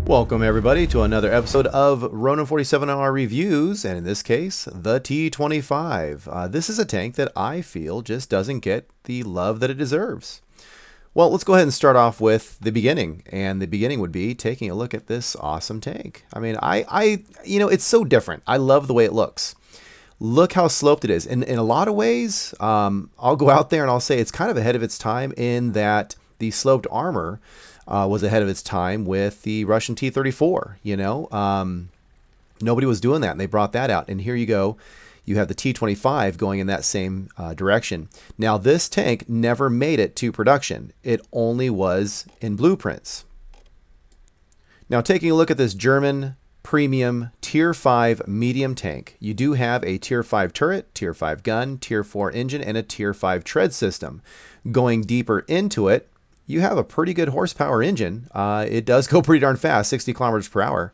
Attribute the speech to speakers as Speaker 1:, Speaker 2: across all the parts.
Speaker 1: Welcome everybody to another episode of RONIN 47R Reviews, and in this case, the T-25. This is a tank that I feel just doesn't get the love that it deserves. Well, let's go ahead and start off with the beginning, and the beginning would be taking a look at this awesome tank. I mean, it's so different. I love the way it looks. Look how sloped it is. In a lot of ways, I'll go out there and I'll say it's kind of ahead of its time in that the sloped armor was ahead of its time with the Russian T-34, nobody was doing that, and they brought that out. And here you go. You have the T-25 going in that same direction. Now, this tank never made it to production. It only was in blueprints. Now, taking a look at this German premium Tier 5 medium tank, you do have a Tier 5 turret, Tier 5 gun, Tier 4 engine, and a Tier 5 tread system. Going deeper into it, you have a pretty good horsepower engine. It does go pretty darn fast, 60 kilometers per hour.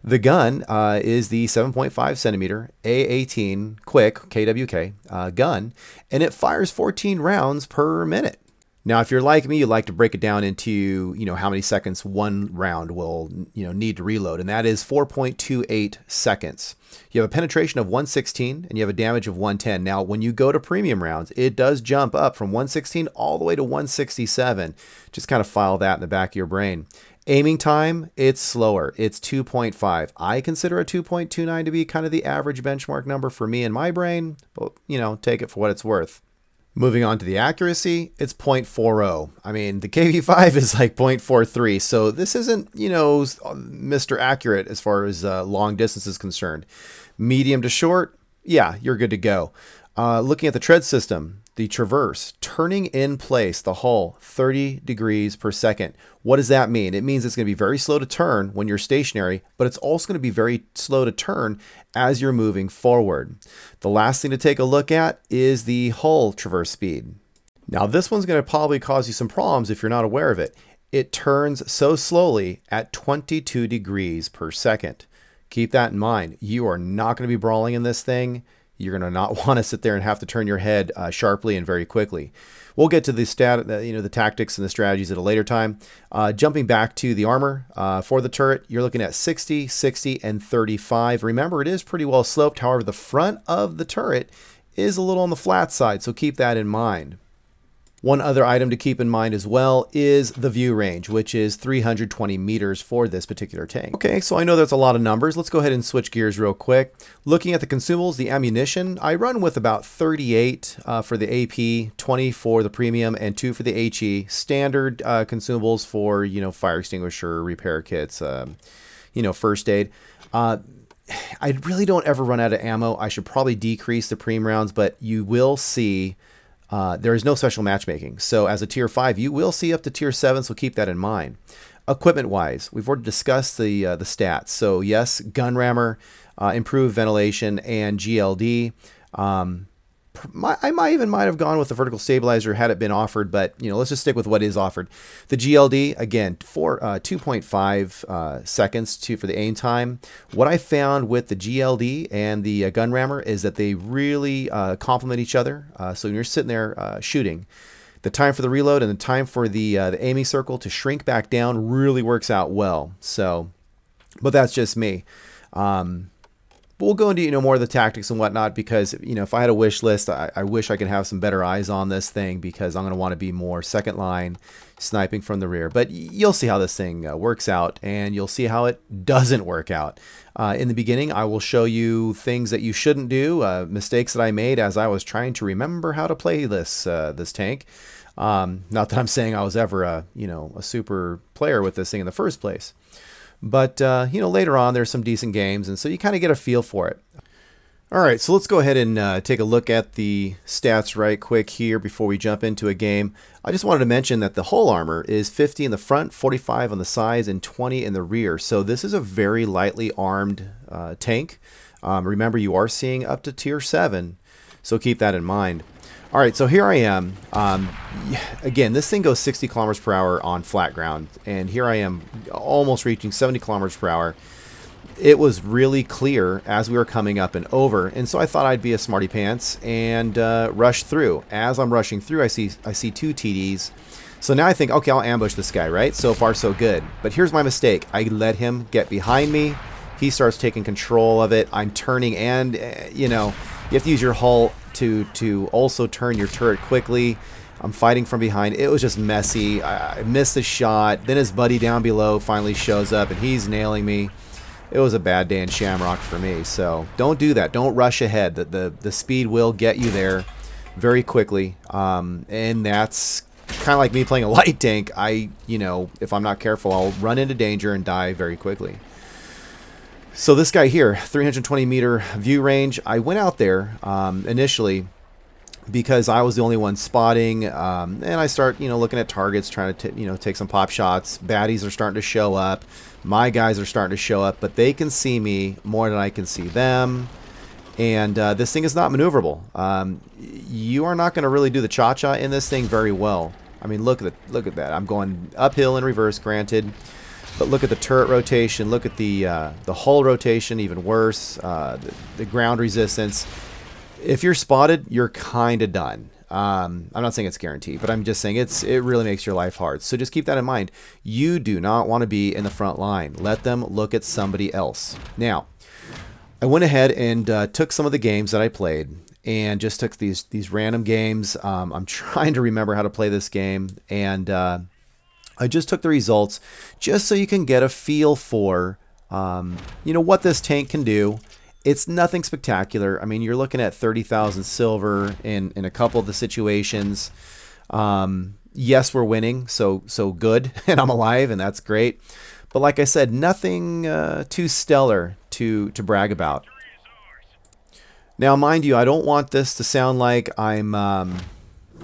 Speaker 1: The gun is the 7.5 centimeter A18 quick KWK gun, and it fires 14 rounds per minute. Now, if you're like me, you like to break it down into, how many seconds one round will, need to reload, and that is 4.28 seconds. You have a penetration of 116 and you have a damage of 110. Now, when you go to premium rounds, it does jump up from 116 all the way to 167. Just kind of file that in the back of your brain. Aiming time, it's slower. It's 2.5. I consider a 2.29 to be kind of the average benchmark number for me in my brain, but, take it for what it's worth. Moving on to the accuracy, it's 0.40. I mean, the KV5 is like 0.43, so this isn't, Mr. Accurate as far as long distance is concerned. Medium to short, yeah, you're good to go. Looking at the tread system, the traverse, turning in place the hull 30 degrees per second. What does that mean? It means it's going to be very slow to turn when you're stationary, but it's also going to be very slow to turn as you're moving forward. The last thing to take a look at is the hull traverse speed. Now, this one's going to probably cause you some problems if you're not aware of it. It turns so slowly at 22 degrees per second. Keep that in mind. You are not going to be brawling in this thing. You're going to not want to sit there and have to turn your head sharply and very quickly. We'll get to the the tactics and the strategies at a later time. Jumping back to the armor for the turret, you're looking at 60, 60, and 35. Remember, it is pretty well sloped. However, the front of the turret is a little on the flat side, so keep that in mind. One other item to keep in mind as well is the view range, which is 320 meters for this particular tank. Okay, so I know that's a lot of numbers. Let's go ahead and switch gears real quick. Looking at the consumables, the ammunition, I run with about 38 for the AP, 20 for the premium, and 2 for the HE. Standard consumables for, fire extinguisher, repair kits, first aid. I really don't ever run out of ammo. I should probably decrease the preem rounds, but you will see there is no special matchmaking. So as a Tier 5, you will see up to Tier 7, so keep that in mind. Equipment-wise, we've already discussed the stats. So yes, gun rammer, improved ventilation, and GLD. I might have gone with the vertical stabilizer had it been offered, but let's just stick with what is offered. The GLD, again, for 2.5 seconds for the aim time. What I found with the GLD and the gun rammer is that they really complement each other. So when you're sitting there shooting, the time for the reload and the time for the aiming circle to shrink back down really works out well. So, but that's just me. But we'll go into more of the tactics and whatnot, because if I had a wish list, I wish I could have some better eyes on this thing, because I'm going to want to be more second line sniping from the rear. But you'll see how this thing works out, and you'll see how it doesn't work out. In the beginning, I will show you things that you shouldn't do, mistakes that I made as I was trying to remember how to play this tank. Not that I'm saying I was ever a super player with this thing in the first place. But, later on, there's some decent games, and so you kind of get a feel for it. All right, so let's go ahead and take a look at the stats right quick here before we jump into a game. I just wanted to mention that the hull armor is 50 in the front, 45 on the sides, and 20 in the rear. So this is a very lightly armed tank. Remember, you are seeing up to Tier 7, so keep that in mind. All right, so here I am. Again, this thing goes 60 kilometers per hour on flat ground, and here I am almost reaching 70 kilometers per hour. It was really clear as we were coming up and over, and so I thought I'd be a smarty pants and rush through. As I'm rushing through, I see two TDs So now I think, okay, I'll ambush this guy, right? So far, so good. But here's my mistake. I let him get behind me. He starts taking control of it. I'm turning, and, you know, you have to use your hull to also turn your turret quickly. I'm fighting from behind. It was just messy. I missed the shot. Then his buddy down below finally shows up, and he's nailing me. It was a bad day in Shamrock for me. So don't do that. Don't rush ahead. The speed will get you there very quickly. And that's kind of like me playing a light tank. You know, if I'm not careful, I'll run into danger and die very quickly. So this guy here, 320 meter view range. I went out there initially because I was the only one spotting, and I start, you know, looking at targets, trying to, you know, take some pop shots. Baddies are starting to show up. My guys are starting to show up, but they can see me more than I can see them. And this thing is not maneuverable. You are not going to really do the cha-cha in this thing very well. I mean, look at that. I'm going uphill in reverse, granted, but look at the turret rotation. Look at the hull rotation, even worse. The ground resistance. If you're spotted, you're kind of done. I'm not saying it's guaranteed, but I'm just saying it really makes your life hard. So just keep that in mind. You do not want to be in the front line. Let them look at somebody else. Now, I went ahead and took some of the games that I played and just took these random games. I'm trying to remember how to play this game, and I just took the results just so you can get a feel for you know, what this tank can do. It's nothing spectacular. I mean, you're looking at 30,000 silver in a couple of the situations. Yes, we're winning, so good, and I'm alive, and that's great. But like I said, nothing too stellar to brag about. Now, mind you, I don't want this to sound like I'm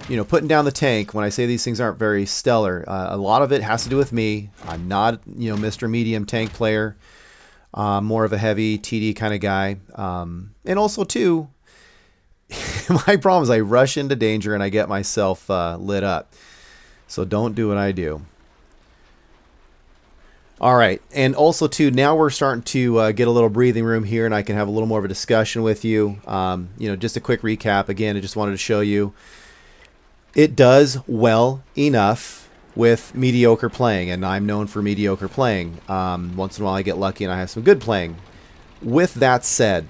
Speaker 1: you know, putting down the tank when I say these things aren't very stellar. A lot of it has to do with me. I'm not, you know, Mr. Medium tank player. More of a heavy TD kind of guy. And also, too, my problem is I rush into danger and I get myself lit up. So don't do what I do. All right. And also, too, now we're starting to get a little breathing room here, and I can have a little more of a discussion with you. You know, just a quick recap. Again, I just wanted to show you it does well enough with mediocre playing, and I'm known for mediocre playing. Once in a while I get lucky and I have some good playing. With that said,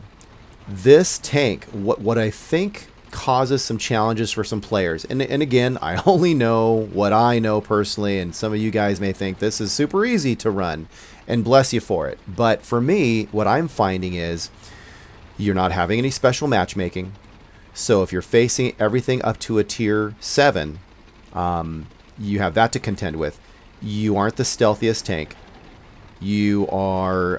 Speaker 1: this tank, what I think causes some challenges for some players, and again, I only know what I know personally, and some of you guys may think this is super easy to run, and bless you for it. But for me, what I'm finding is you're not having any special matchmaking. So if you're facing everything up to a tier 7, you have that to contend with. You aren't the stealthiest tank. You are,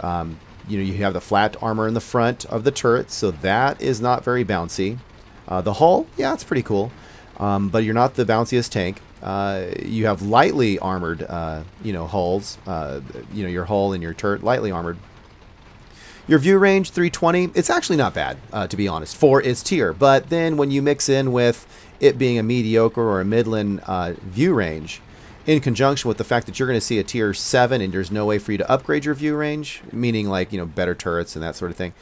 Speaker 1: you know, you have the flat armor in the front of the turret, so that is not very bouncy. The hull, yeah, it's pretty cool, but you're not the bounciest tank. You have lightly armored, you know, hulls. You know, your hull and your turret lightly armored. Your view range 320. It's actually not bad, to be honest, for its tier. But then when you mix in with it being a mediocre or a midland view range, in conjunction with the fact that you're going to see a tier 7 and there's no way for you to upgrade your view range, meaning like, you know, better turrets and that sort of thing,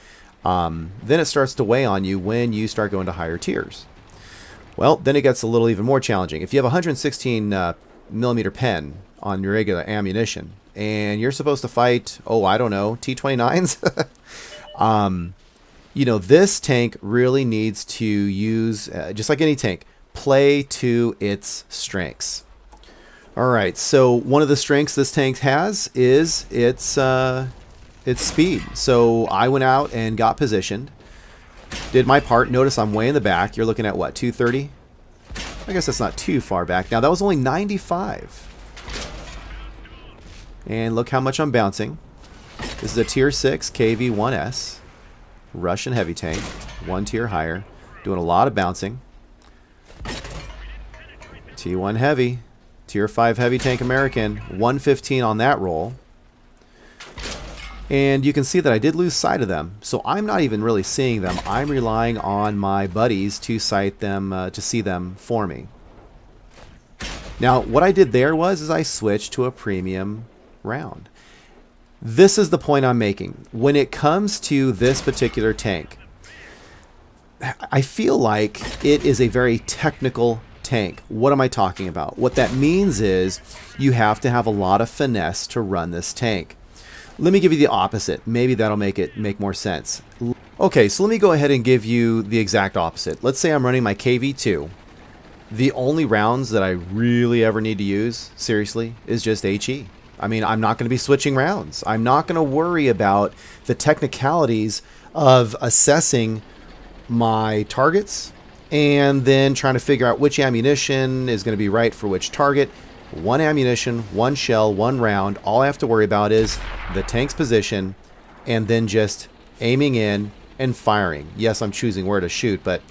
Speaker 1: then it starts to weigh on you when you start going to higher tiers. Well, then it gets a little even more challenging. If you have a 116 millimeter pen on your regular ammunition and you're supposed to fight, oh, I don't know, T-29s, you know, this tank really needs to use, just like any tank, play to its strengths. All right, so one of the strengths this tank has is its speed. So I went out and got positioned, did my part. Notice I'm way in the back. You're looking at what, 230? I guess that's not too far back. Now that was only 95. And look how much I'm bouncing. This is a tier 6 KV-1S Russian heavy tank, one tier higher, doing a lot of bouncing. T1 heavy, tier 5 heavy tank American, 115 on that roll. And you can see that I did lose sight of them, so I'm not even really seeing them. I'm relying on my buddies to sight them, to see them for me. Now, what I did there was I switched to a premium round. This is the point I'm making. When it comes to this particular tank, I feel like it is a very technical tank. tank. What am I talking about? What that means is you have to have a lot of finesse to run this tank. Let me give you the opposite. Maybe that'll make more sense. Okay, so let me go ahead and give you the exact opposite. Let's say I'm running my KV2. The only rounds that I really ever need to use, seriously, is just HE. I mean, I'm not going to be switching rounds. I'm not going to worry about the technicalities of assessing my targets and then trying to figure out which ammunition is going to be right for which target. One ammunition, one shell, one round. All I have to worry about is the tank's position and then just aiming in and firing. Yes, I'm choosing where to shoot, but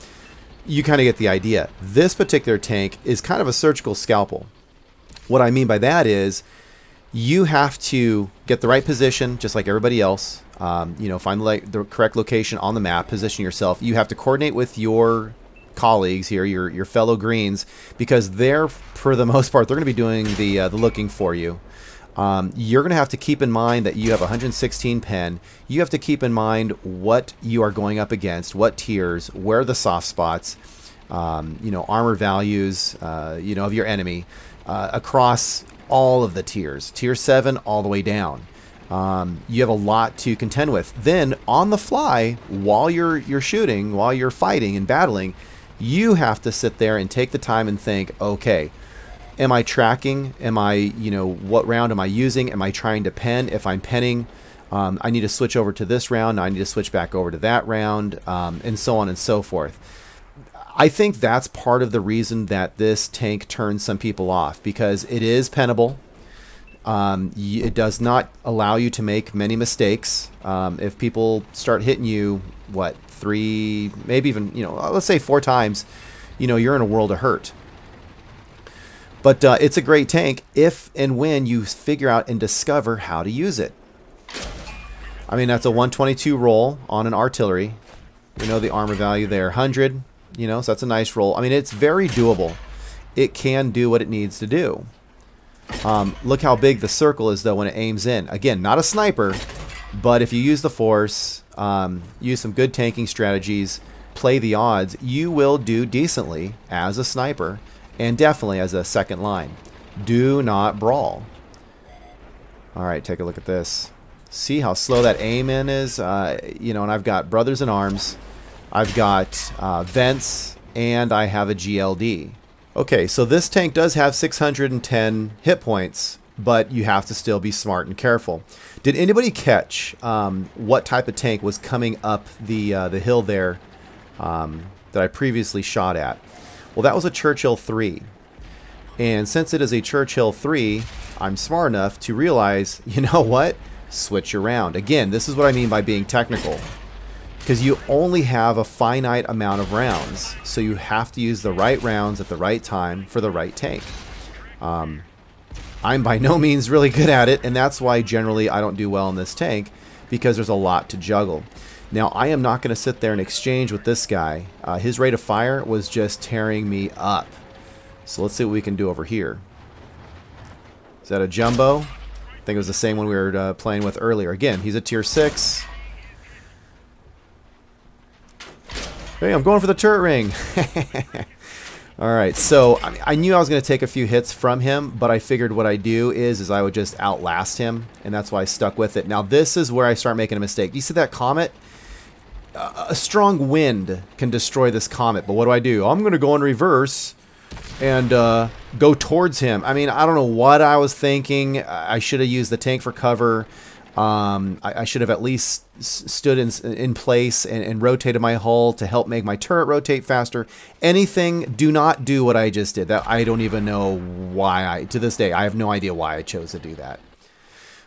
Speaker 1: you kind of get the idea. This particular tank is kind of a surgical scalpel. What I mean by that is you have to get the right position, just like everybody else. You know, find the correct location on the map, position yourself. You have to coordinate with your colleagues here, your fellow greens, because they're, for the most part, they're going to be doing the looking for you. You're going to have to keep in mind that you have 116 pen. You have to keep in mind what you are going up against, what tiers, where are the soft spots, you know, armor values, you know, of your enemy across all of the tiers, tier 7 all the way down. You have a lot to contend with. Then on the fly, while you're shooting, while you're fighting and battling, you have to sit there and take the time and think, okay, am I tracking? Am I, you know, what round am I using? Am I trying to pen? If I'm penning, I need to switch over to this round. I need to switch back over to that round, and so on and so forth. I think that's part of the reason that this tank turns some people off, because it is pennable. It does not allow you to make many mistakes. If people start hitting you, what, 3, maybe even, you know, let's say 4 times, you know, you're in a world of hurt. But it's a great tank if and when you figure out and discover how to use it. I mean, that's a 122 roll on an artillery. You know, the armor value there, 100, you know, so that's a nice roll. I mean, it's very doable. It can do what it needs to do. Look how big the circle is, though, when it aims in. Again, not a sniper, but if you use the force, use some good tanking strategies, play the odds, you will do decently as a sniper and definitely as a second line. Do not brawl. All right, take a look at this. See how slow that aim in is? You know, and I've got brothers in arms, I've got vents, and I have a GLD. Okay, so this tank does have 610 hit points, but you have to still be smart and careful. Did anybody catch what type of tank was coming up the hill there that I previously shot at? Well, that was a Churchill 3. And since it is a Churchill 3, I'm smart enough to realize, you know what? Switch around. Again, this is what I mean by being technical. Because you only have a finite amount of rounds, so you have to use the right rounds at the right time for the right tank. I'm by no means really good at it, and that's why generally I don't do well in this tank, because there's a lot to juggle. Now, I am not going to sit there and exchange with this guy. His rate of fire was just tearing me up. So let's see what we can do over here. Is that a jumbo? I think it was the same one we were playing with earlier. Again, he's a tier 6. Hey, I'm going for the turret ring. Alright, so I knew I was going to take a few hits from him, but I figured what I'd do is I would just outlast him, and that's why I stuck with it. Now, this is where I start making a mistake. Do you see that comet? A strong wind can destroy this comet, but what do? I'm going to go in reverse and go towards him. I mean, I don't know what I was thinking. I should have used the tank for cover. I should have at least stood in place and rotated my hull to help make my turret rotate faster. Anything, do not do what I just did. That I don't even know why to this day, I have no idea why I chose to do that.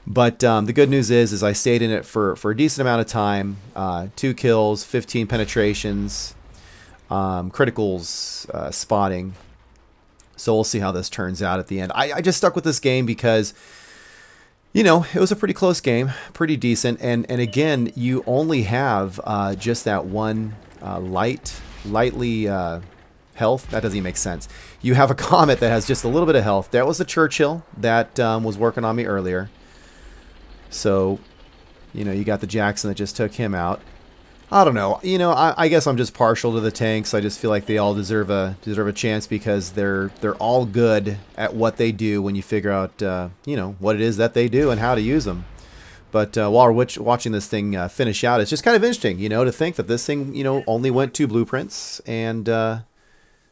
Speaker 1: But the good news is I stayed in it for a decent amount of time. 2 kills, 15 penetrations, criticals, spotting. So we'll see how this turns out at the end. I just stuck with this game because, you know, it was a pretty close game, pretty decent, and again, you only have just that one lightly health. That doesn't even make sense. You have a Comet that has just a little bit of health. That was the Churchill that was working on me earlier. So, you know, you got the Jackson that just took him out. I don't know. You know, I guess I'm just partial to the tanks. I just feel like they all deserve a chance because they're all good at what they do when you figure out you know, what it is that they do and how to use them. But while we're watching this thing finish out, it's just kind of interesting, you know, to think that this thing, you know, only went 2 blueprints, and the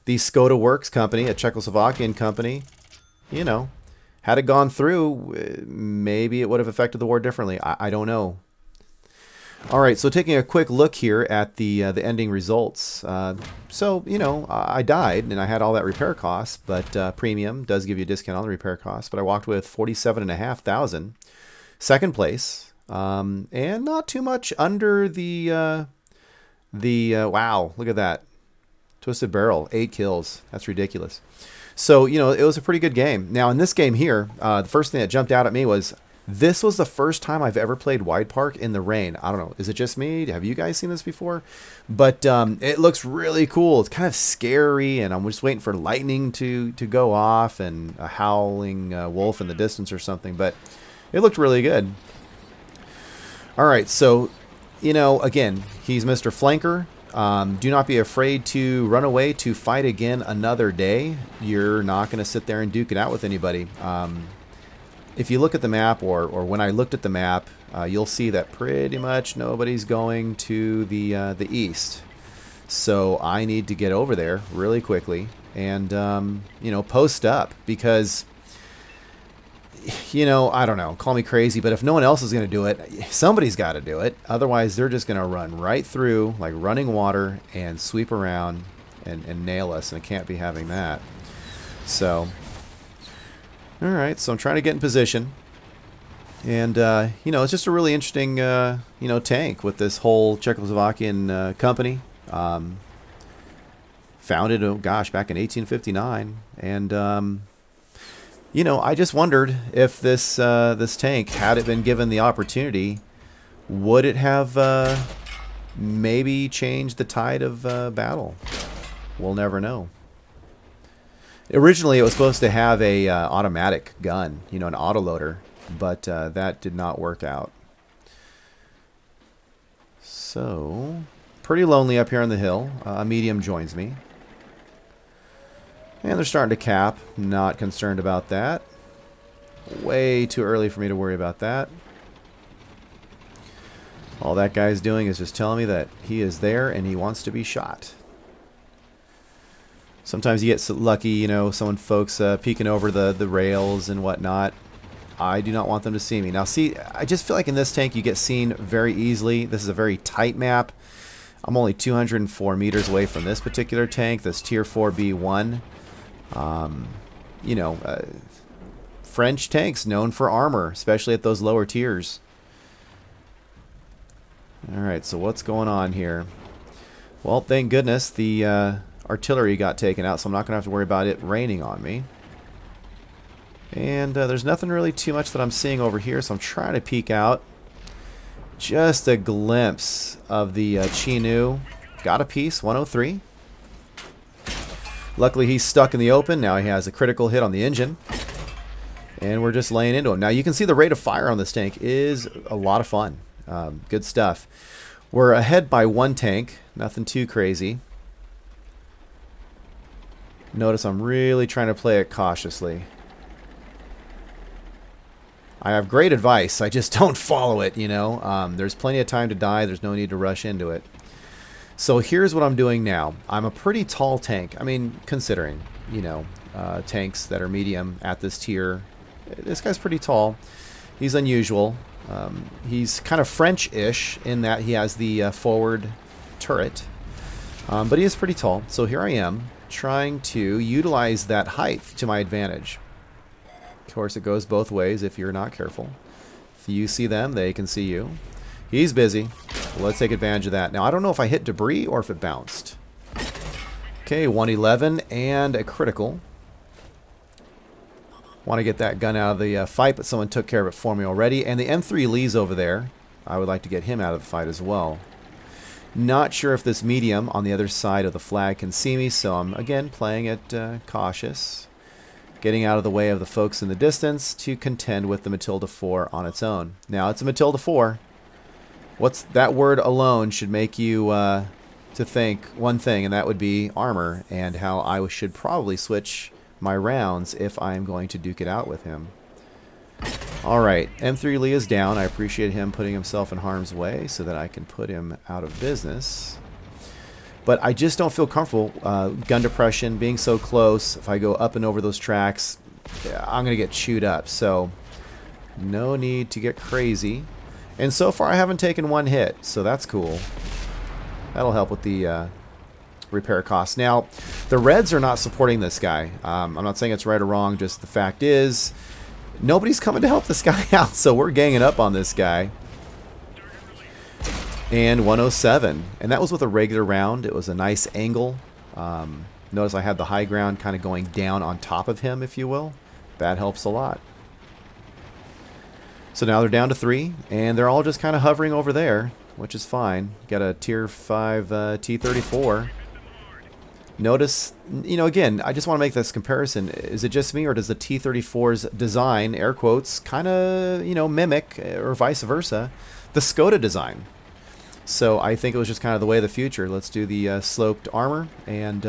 Speaker 1: Skoda Works company, a Czechoslovakian company, you know, had it gone through, maybe it would have affected the war differently. I don't know. All right, so taking a quick look here at the ending results. So, you know, I died and I had all that repair costs, but premium does give you a discount on the repair costs. But I walked with 47,500, second place, and not too much under the wow, look at that. Twisted Barrel, 8 kills. That's ridiculous. So, you know, it was a pretty good game. Now, in this game here, the first thing that jumped out at me was this was the first time I've ever played Wide Park in the rain. I don't know. Is it just me? Have you guys seen this before? But it looks really cool. It's kind of scary, and I'm just waiting for lightning to go off and a howling wolf in the distance or something. But it looked really good. All right, so, you know, again, he's Mr. Flanker. Do not be afraid to run away to fight again another day. You're not going to sit there and duke it out with anybody. If you look at the map, or when I looked at the map, you'll see that pretty much nobody's going to the east. So I need to get over there really quickly and, you know, post up because, you know, I don't know, call me crazy, but if no one else is going to do it, somebody's got to do it. Otherwise, they're just going to run right through like running water and sweep around and nail us, and I can't be having that. So... all right, so I'm trying to get in position, and you know, it's just a really interesting you know, tank with this whole Czechoslovakian company, founded, oh gosh, back in 1859, and you know, I just wondered if this this tank, had it been given the opportunity, would it have maybe changed the tide of battle? We'll never know. Originally, it was supposed to have a automatic gun, you know, an autoloader, but that did not work out. So, pretty lonely up here on the hill. A medium joins me. And they're starting to cap. Not concerned about that. Way too early for me to worry about that. All that guy's doing is just telling me that he is there and he wants to be shot. Sometimes you get lucky, you know, folks peeking over the rails and whatnot. I do not want them to see me. Now, see, I just feel like in this tank you get seen very easily. This is a very tight map. I'm only 204 meters away from this particular tank, this Tier 4B1. You know, French tanks known for armor, especially at those lower tiers. Alright, so what's going on here? Well, thank goodness the... artillery got taken out, so I'm not going to have to worry about it raining on me. And there's nothing really too much that I'm seeing over here, so I'm trying to peek out. Just a glimpse of the Chinook. Got a piece, 103. Luckily, he's stuck in the open. Now he has a critical hit on the engine. And we're just laying into him. Now, you can see the rate of fire on this tank is a lot of fun. Good stuff. We're ahead by 1 tank. Nothing too crazy. Notice I'm really trying to play it cautiously. I have great advice. I just don't follow it, you know. There's plenty of time to die. There's no need to rush into it. So here's what I'm doing now. I'm a pretty tall tank. I mean, considering, you know, tanks that are medium at this tier. This guy's pretty tall. He's unusual. He's kind of French-ish in that he has the forward turret. But he is pretty tall. So here I am, trying to utilize that height to my advantage. Of course, it goes both ways if you're not careful. If you see them, they can see you. He's busy. Let's take advantage of that. Now, I don't know if I hit debris or if it bounced. Okay, 111 and a critical. Want to get that gun out of the fight, but someone took care of it for me already. And the M3 Lee's over there. I would like to get him out of the fight as well. Not sure if this medium on the other side of the flag can see me, so I'm, again, playing it cautious. Getting out of the way of the folks in the distance to contend with the Matilda 4 on its own. Now, it's a Matilda 4. What's that word alone should make you to think one thing, and that would be armor, and how I should probably switch my rounds if I'm going to duke it out with him. Alright, M3 Lee is down. I appreciate him putting himself in harm's way so that I can put him out of business. But I just don't feel comfortable. Gun depression, being so close, if I go up and over those tracks, I'm going to get chewed up. So, no need to get crazy. And so far I haven't taken one hit, so that's cool. That'll help with the repair costs. Now, the Reds are not supporting this guy. I'm not saying it's right or wrong, just the fact is, nobody's coming to help this guy out, so we're ganging up on this guy. And 107. And that was with a regular round. It was a nice angle. Notice I had the high ground kind of going down on top of him, if you will. That helps a lot. So now they're down to 3, and they're all just kind of hovering over there, which is fine. Got a tier 5 T-34. Notice, you know, again, I just want to make this comparison. Is it just me, or does the T-34's design, air quotes, kind of, you know, mimic, or vice versa, the Skoda design? So I think it was just kind of the way of the future. Let's do the sloped armor and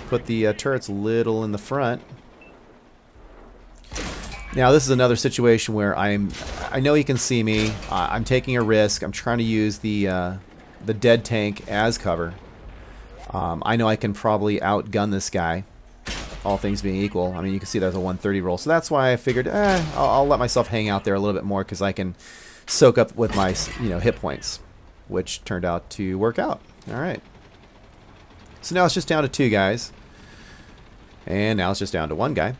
Speaker 1: put the turrets a little in the front. Now this is another situation where I know he can see me. I'm taking a risk. I'm trying to use the dead tank as cover. I know I can probably outgun this guy, all things being equal. I mean, you can see there's a 130 roll, so that's why I figured I'll let myself hang out there a little bit more because I can soak up with my hit points, which turned out to work out. All right. So now it's just down to 2 guys, and now it's just down to 1 guy.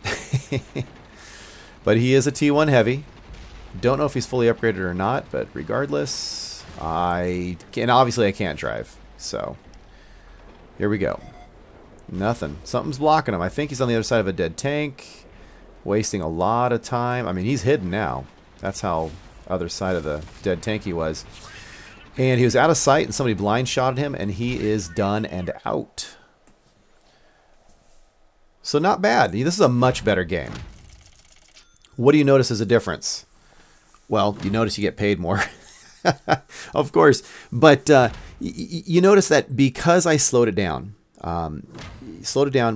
Speaker 1: But he is a T1 heavy. Don't know if he's fully upgraded or not, but regardless, obviously I can't drive. So here we go. Nothing. Something's blocking him. I think he's on the other side of a dead tank, wasting a lot of time. I mean, he's hidden now. That's how other side of the dead tank he was. And he was out of sight, and somebody blind shotted him, and he is done and out. So not bad. This is a much better game. What do you notice as a difference? Well, you notice you get paid more. Of course. But you notice that because I slowed it down,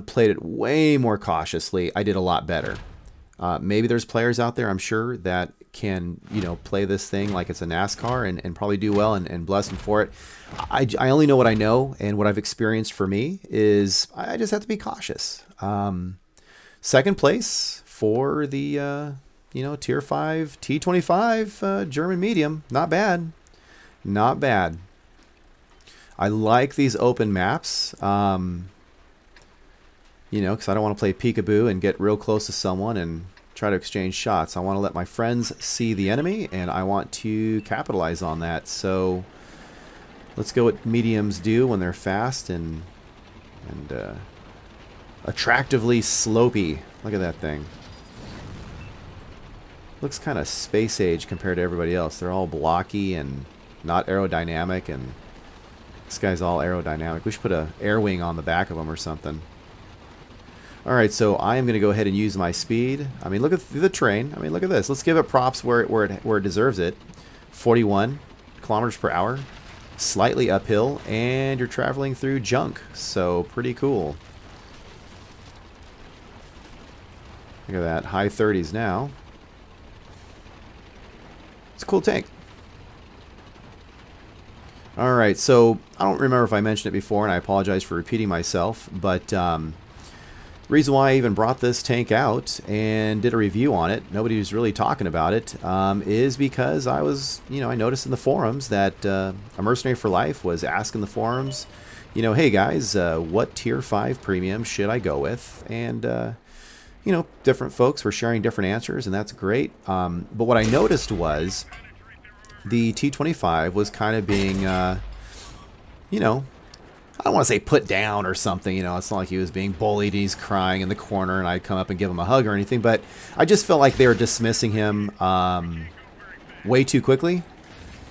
Speaker 1: played it way more cautiously, I did a lot better. Maybe there's players out there, I'm sure, that can, play this thing like it's a NASCAR and probably do well, and bless them for it. I only know what I know, and what I've experienced for me is I just have to be cautious. Second place for the, tier 5 T-25 German medium. Not bad. Not bad. I like these open maps, because I don't want to play peekaboo and get real close to someone and try to exchange shots. I want to let my friends see the enemy, and I want to capitalize on that. So let's go what mediums do when they're fast and attractively slopey. Look at that thing. Looks kind of space age compared to everybody else. They're all blocky and not aerodynamic, and this guy's all aerodynamic. We should put a air wing on the back of him or something. Alright, so I am going to go ahead and use my speed. I mean, look at the terrain. I mean, look at this. Let's give it props where it deserves it. 41 kilometers per hour. Slightly uphill, and you're traveling through junk. So, pretty cool. Look at that. High 30s now. It's a cool tank. Alright, so I don't remember if I mentioned it before, and I apologize for repeating myself, but the reason why I even brought this tank out and did a review on it, nobody was really talking about it, is because I was, I noticed in the forums that a Mercenary for Life was asking the forums, hey guys, what tier 5 premium should I go with? And, different folks were sharing different answers, and that's great. But what I noticed was the T-25 was kind of being, I don't want to say put down or something. It's not like he was being bullied, he's crying in the corner, and I'd come up and give him a hug or anything. But I just felt like they were dismissing him way too quickly.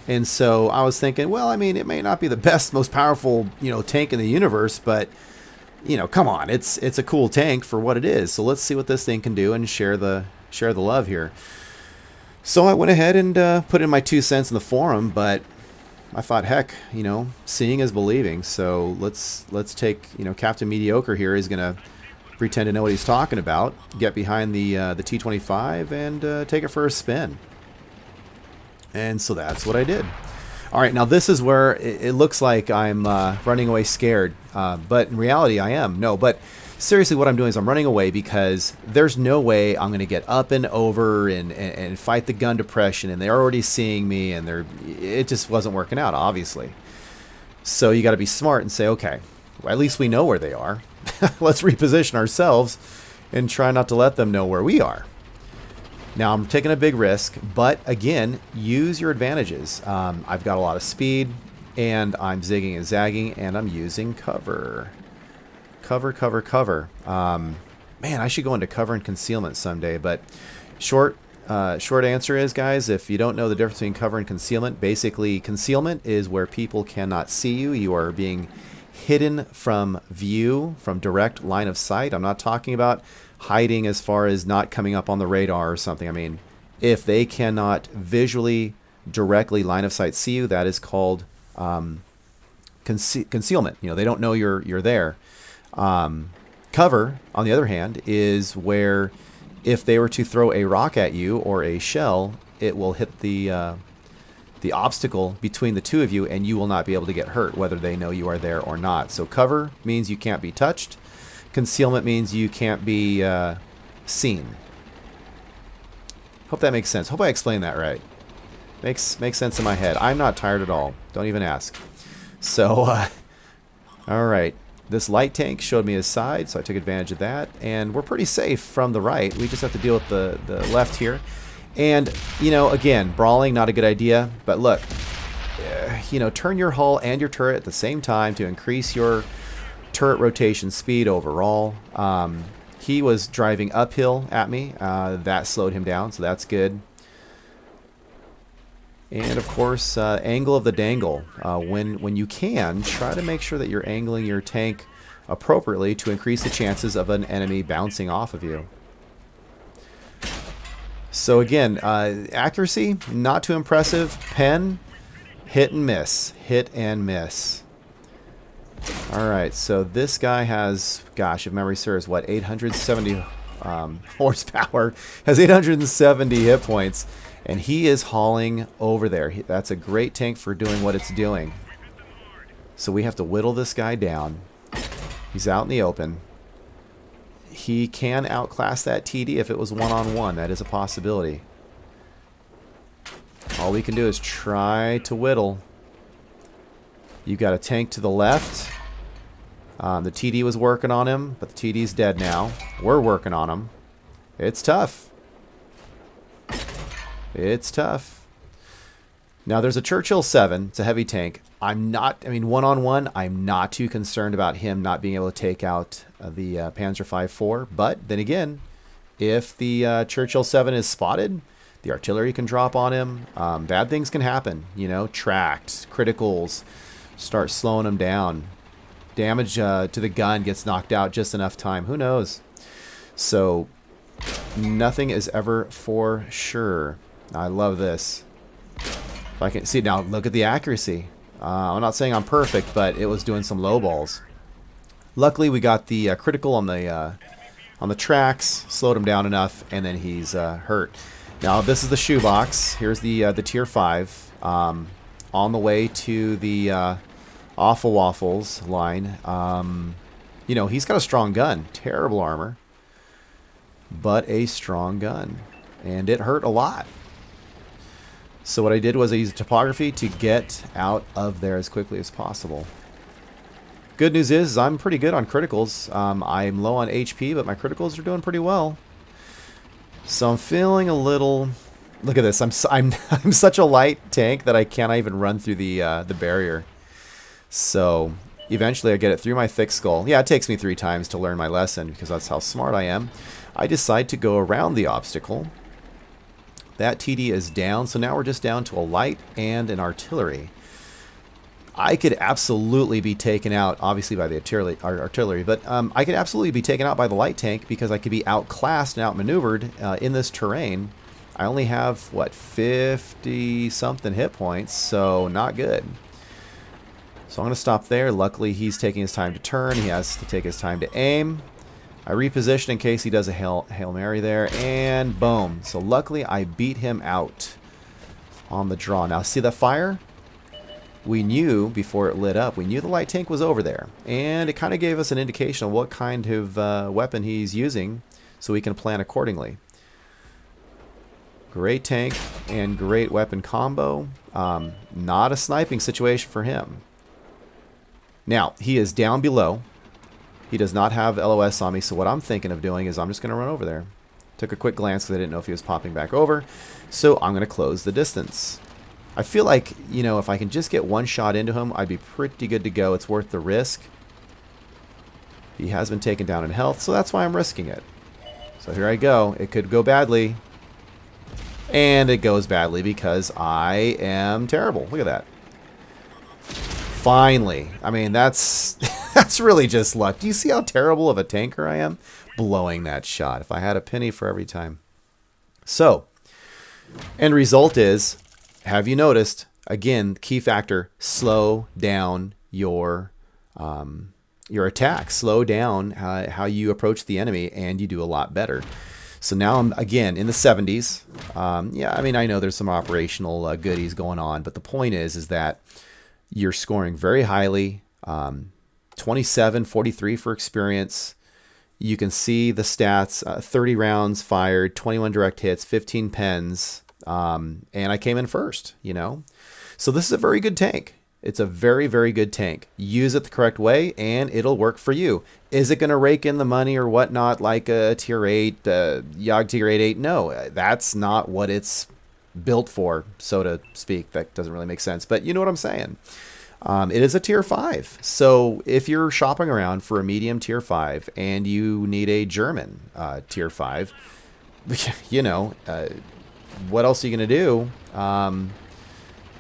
Speaker 1: And so I was thinking, well, I mean, it may not be the best, most powerful, tank in the universe, but come on, it's a cool tank for what it is. So let's see what this thing can do and share the love here. So I went ahead and put in my 2 cents in the forum, but I thought, heck, you know, seeing is believing. So let's take, you know, Captain Mediocre here is going to pretend to know what he's talking about, get behind the T-25 and take it for a spin. And so that's what I did. All right, now this is where it looks like I'm running away scared, but in reality I am. No, but seriously what I'm doing is I'm running away because there's no way I'm going to get up and over and fight the gun depression, and they're already seeing me, and it just wasn't working out, obviously. So you got to be smart and say, okay, well, at least we know where they are. Let's reposition ourselves and try not to let them know where we are. Now I'm taking a big risk, but again, use your advantages. I've got a lot of speed, and I'm zigging and zagging, and I'm using cover. Cover. Man, I should go into cover and concealment someday, but short answer is, guys, if you don't know the difference between cover and concealment, basically concealment is where people cannot see you. You are being hidden from view, from direct line of sight. I'm not talking about hiding as far as not coming up on the radar or something. I mean, if they cannot visually, directly line of sight see you, that is called concealment. You know, they don't know you're there. Cover, on the other hand, is where if they were to throw a rock at you or a shell, it will hit the obstacle between the two of you, and you will not be able to get hurt, whether they know you are there or not. So cover means you can't be touched. Concealment means you can't be seen. Hope that makes sense. Hope I explained that right. Makes sense in my head. I'm not tired at all. Don't even ask. So, all right. This light tank showed me his side, so I took advantage of that. And we're pretty safe from the right. We just have to deal with the left here. And, you know, again, brawling, not a good idea. But look, you know, turn your hull and your turret at the same time to increase your turret rotation speed overall. He was driving uphill at me. That slowed him down, so that's good. And of course, angle of the dangle. When you can, try to make sure that you're angling your tank appropriately to increase the chances of an enemy bouncing off of you. So again, accuracy, not too impressive. Pen, hit and miss. Hit and miss. Alright, so this guy has, gosh, if memory serves, what, 870 horsepower, has 870 hit points, and he is hauling over there. That's a great tank for doing what it's doing. So we have to whittle this guy down. He's out in the open. He can outclass that TD if it was one-on-one. That is a possibility. All we can do is try to whittle. You've got a tank to the left. The TD was working on him, but the TD's dead now. We're working on him. It's tough. It's tough. Now there's a Churchill 7. It's a heavy tank. I mean, one-on-one, I'm not too concerned about him not being able to take out the Panzer V-4. But then again, if the Churchill 7 is spotted, the artillery can drop on him. Bad things can happen. You know, tracked, criticals, start slowing him down. Damage to the gun gets knocked out just enough time. Who knows? So nothing is ever for sure. I love this. If I can see now, look at the accuracy. I'm not saying I'm perfect, but it was doing some low balls. Luckily, we got the critical on the tracks, slowed him down enough, and then he's hurt. Now this is the shoebox. Here's the tier 5 on the way to the Awful Waffles line. You know, he's got a strong gun, terrible armor, but a strong gun, and it hurt a lot. So what I did was I used topography to get out of there as quickly as possible. Good news is I'm pretty good on criticals. I'm low on HP, but my criticals are doing pretty well. So I'm feeling a little. Look at this. I'm such a light tank that I can't even run through the barrier. So eventually I get it through my thick skull. Yeah, it takes me 3 times to learn my lesson because that's how smart I am. I decide to go around the obstacle. That TD is down, so now we're just down to a light and an artillery. I could absolutely be taken out, obviously, by the artillery, but I could absolutely be taken out by the light tank because I could be outclassed and outmaneuvered in this terrain. I only have, what, 50-something hit points, so not good. So I'm going to stop there. Luckily, he's taking his time to turn. He has to take his time to aim. I reposition in case he does a Hail Mary there, and boom. So luckily, I beat him out on the draw. Now, see that fire? We knew, before it lit up, we knew the light tank was over there. And it kind of gave us an indication of what kind of weapon he's using, so we can plan accordingly. Great tank and great weapon combo. Not a sniping situation for him. Now, he is down below. He does not have LOS on me, so what I'm thinking of doing is I'm just going to run over there. Took a quick glance because I didn't know if he was popping back over. So I'm going to close the distance. I feel like, you know, if I can just get one shot into him, I'd be pretty good to go. It's worth the risk. He has been taken down in health, so that's why I'm risking it. So here I go. It could go badly. And it goes badly because I am terrible. Look at that. Finally. I mean, that's that's really just luck. Do you see how terrible of a tanker I am? Blowing that shot. If I had a penny for every time. So, end result is, have you noticed, again, key factor, slow down your attack. Slow down how you approach the enemy, and you do a lot better. So now I'm, again, in the 70s. Yeah, I mean, I know there's some operational goodies going on, but the point is that you're scoring very highly. 27, 43 for experience. You can see the stats, 30 rounds fired, 21 direct hits, 15 pens, and I came in first, you know. So this is a very good tank. It's a very, very good tank. Use it the correct way, and it'll work for you. Is it going to rake in the money or whatnot like a Tier 8, Yogg Tier 8? No, that's not what it's built for, so to speak. That doesn't really make sense, but you know what I'm saying. It is a Tier 5. So if you're shopping around for a medium Tier 5 and you need a German Tier 5, you know, what else are you going to do?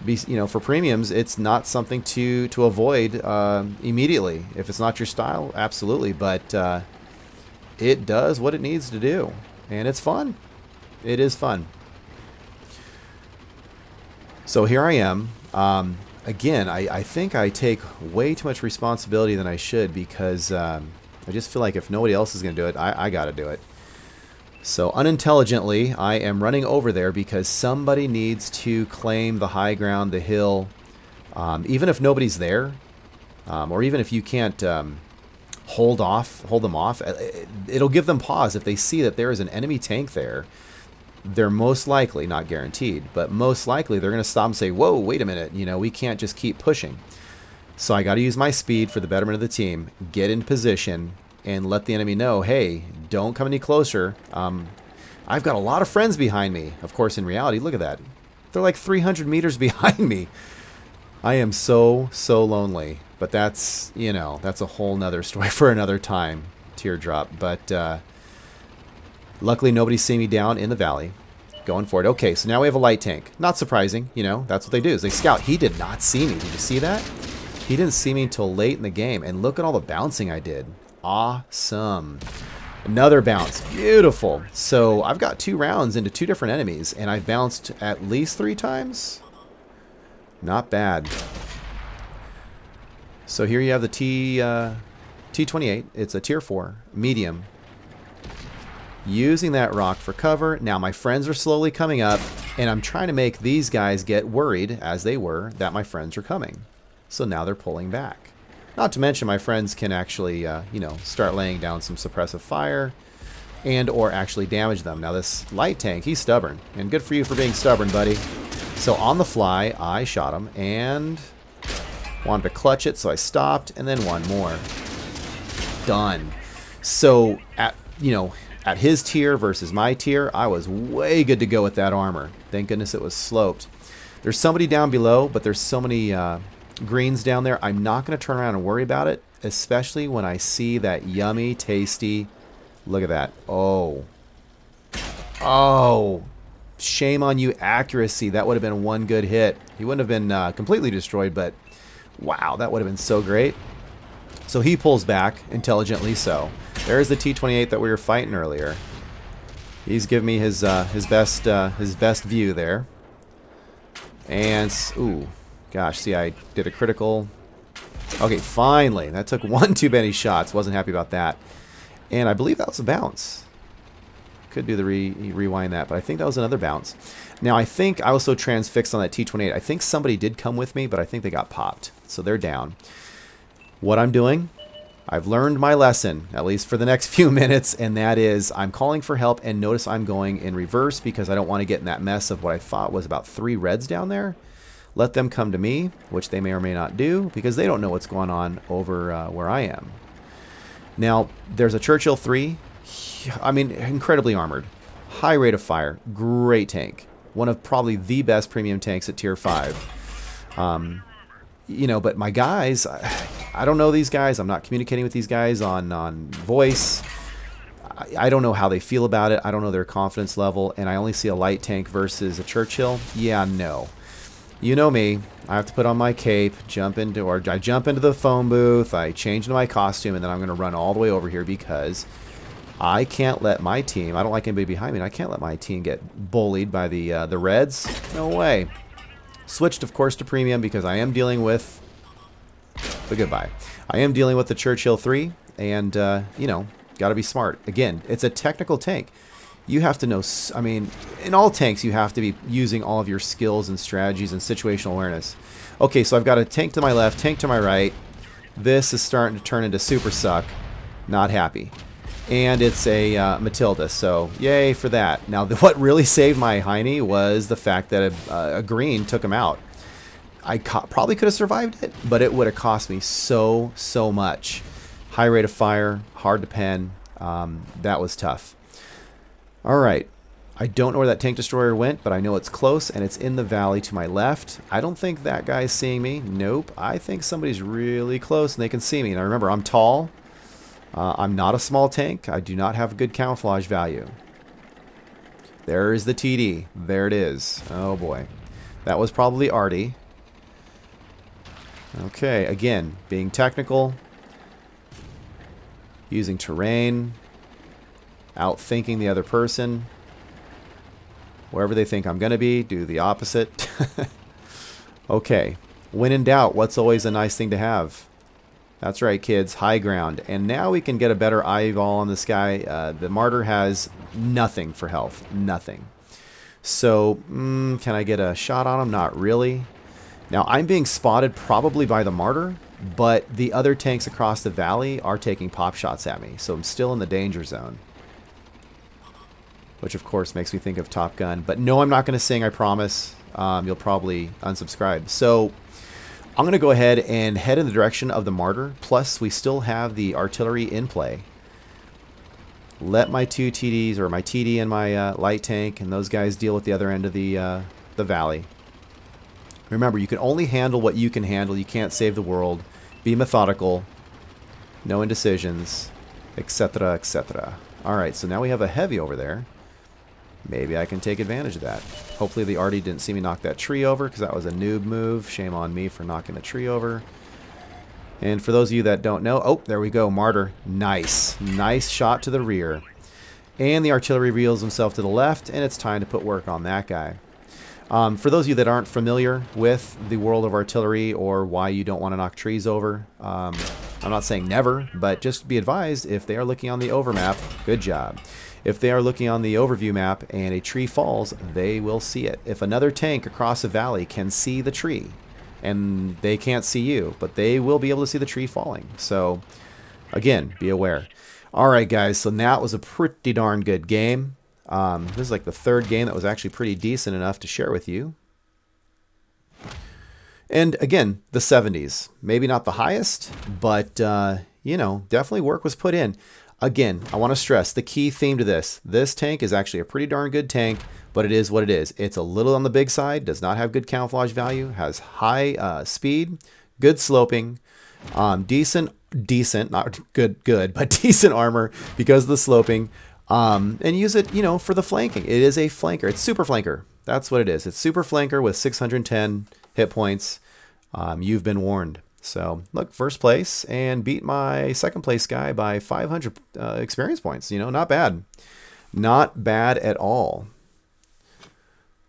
Speaker 1: You know, for premiums, it's not something to avoid immediately. If it's not your style, absolutely. But it does what it needs to do. And it's fun. It is fun. So here I am. Again, I think I take way too much responsibility than I should, because I just feel like if nobody else is going to do it, I got to do it. So unintelligently, I am running over there because somebody needs to claim the high ground, the hill, even if nobody's there, or even if you can't hold them off. It'll give them pause if they see that there is an enemy tank there. They're most likely, not guaranteed, but most likely they're going to stop and say, whoa, wait a minute, you know, we can't just keep pushing. So I got to use my speed for the betterment of the team, get in position, and let the enemy know, hey, don't come any closer. I've got a lot of friends behind me. Of course, in reality, look at that. They're like 300 meters behind me. I am so lonely. But that's, you know, that's a whole nother story for another time. Teardrop. But luckily, nobody's seeing me down in the valley. Going for it. Okay, so now we have a light tank. Not surprising, you know. That's what they do, is they scout. He did not see me. Did you see that? He didn't see me until late in the game. And look at all the bouncing I did. Awesome. Another bounce. Beautiful. So I've got 2 rounds into 2 different enemies, and I've bounced at least 3 times. Not bad. So here you have the T-28. It's a Tier 4, medium. Using that rock for cover. Now my friends are slowly coming up, and I'm trying to make these guys get worried, as they were, that my friends are coming. So now they're pulling back. Not to mention my friends can actually, you know, start laying down some suppressive fire and or actually damage them. Now this light tank, he's stubborn. And good for you for being stubborn, buddy. So on the fly, I shot him and wanted to clutch it, so I stopped, and then one more. Done. So at, you know, at his tier versus my tier, I was way good to go with that armor. Thank goodness it was sloped. There's somebody down below, but there's so many greens down there. I'm not going to turn around and worry about it, especially when I see that yummy, tasty, look at that. Oh, shame on you, accuracy. That would have been one good hit. He wouldn't have been completely destroyed, but wow, that would have been so great. So he pulls back, intelligently so. There's the T-28 that we were fighting earlier. He's giving me his best view there. And ooh, gosh, see, I did a critical. Okay, finally, that took one too many shots. Wasn't happy about that. And I believe that was a bounce. Could do the rewind that, but I think that was another bounce. Now I think I was so transfixed on that T-28. I think somebody did come with me, but I think they got popped, so they're down. What I'm doing, I've learned my lesson, at least for the next few minutes, and that is I'm calling for help, and notice I'm going in reverse because I don't want to get in that mess of what I thought was about 3 reds down there. Let them come to me, which they may or may not do, because they don't know what's going on over where I am. Now, there's a Churchill 3. I mean, incredibly armored. High rate of fire. Great tank. One of probably the best premium tanks at tier 5. You know, but my guys, I don't know these guys. I'm not communicating with these guys on voice. I don't know how they feel about it. I don't know their confidence level. And I only see a light tank versus a Churchill. Yeah, no. You know me. I have to put on my cape, I jump into the phone booth, I change into my costume, and then I'm going to run all the way over here because I can't let my team, I don't like anybody behind me, and I can't let my team get bullied by the Reds. No way. Switched, of course, to premium because I am dealing with the goodbye. I am dealing with the Churchill 3, and, you know, got to be smart. Again, it's a technical tank. You have to know, I mean, in all tanks, you have to be using all of your skills and strategies and situational awareness. Okay, so I've got a tank to my left, tank to my right. This is starting to turn into super suck. Not happy. And it's a Matilda, so yay for that. Now, what really saved my Heine was the fact that a green took him out. I probably could have survived it, but it would have cost me so much. High rate of fire, hard to pen. That was tough. All right, I don't know where that tank destroyer went, but I know it's close, and it's in the valley to my left. I don't think that guy's seeing me. Nope, I think somebody's really close, and they can see me. Now remember, I'm tall. I'm not a small tank. I do not have good camouflage value. There is the TD. There it is. Oh, boy. That was probably Artie. Okay, again, being technical. Using terrain. Outthinking the other person. Wherever they think I'm going to be, do the opposite. Okay. When in doubt, what's always a nice thing to have? That's right, kids. High ground. And now we can get a better eyeball on this guy. The Martyr has nothing for health. Nothing. So, can I get a shot on him? Not really. Now, I'm being spotted probably by the Martyr, but the other tanks across the valley are taking pop shots at me. So I'm still in the danger zone. Which, of course, makes me think of Top Gun. But no, I'm not going to sing, I promise. You'll probably unsubscribe. So I'm going to go ahead and head in the direction of the Martyr. Plus, we still have the artillery in play. Let my 2 TDs, or my TD and my light tank, and those guys deal with the other end of the valley. Remember, you can only handle what you can handle. You can't save the world. Be methodical. No indecisions, etc., etc. Alright, so now we have a heavy over there. Maybe I can take advantage of that. Hopefully the Artie didn't see me knock that tree over, because that was a noob move. Shame on me for knocking the tree over. And for those of you that don't know, oh, there we go, Martyr. Nice. Nice shot to the rear. And the artillery reveals himself to the left, and it's time to put work on that guy. For those of you that aren't familiar with the world of artillery or why you don't want to knock trees over, I'm not saying never, but just be advised, if they are looking on the over map, good job. If they are looking on the overview map and a tree falls, they will see it. If another tank across a valley can see the tree, and they can't see you, but they will be able to see the tree falling. So, again, be aware. Alright guys, so that was a pretty darn good game. This is like the third game that was actually pretty decent enough to share with you. And again, the 70s. Maybe not the highest, but, you know, definitely work was put in. Again, I want to stress the key theme to this. This tank is actually a pretty darn good tank, but it is what it is. It's a little on the big side, does not have good camouflage value, has high speed, good sloping, decent, not good, but decent armor because of the sloping. And use it, you know, for the flanking. It is a flanker. It's super flanker. That's what it is. It's super flanker with 610 hit points. You've been warned. So, look, first place and beat my second place guy by 500 experience points. You know, not bad. Not bad at all.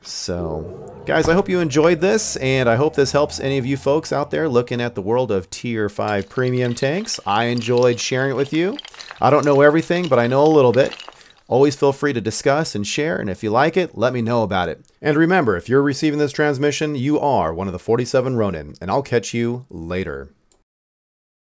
Speaker 1: So, guys, I hope you enjoyed this, and I hope this helps any of you folks out there looking at the world of Tier 5 premium tanks. I enjoyed sharing it with you. I don't know everything, but I know a little bit. Always feel free to discuss and share, and if you like it, let me know about it. And remember, if you're receiving this transmission, you are one of the 47 Ronin, and I'll catch you later.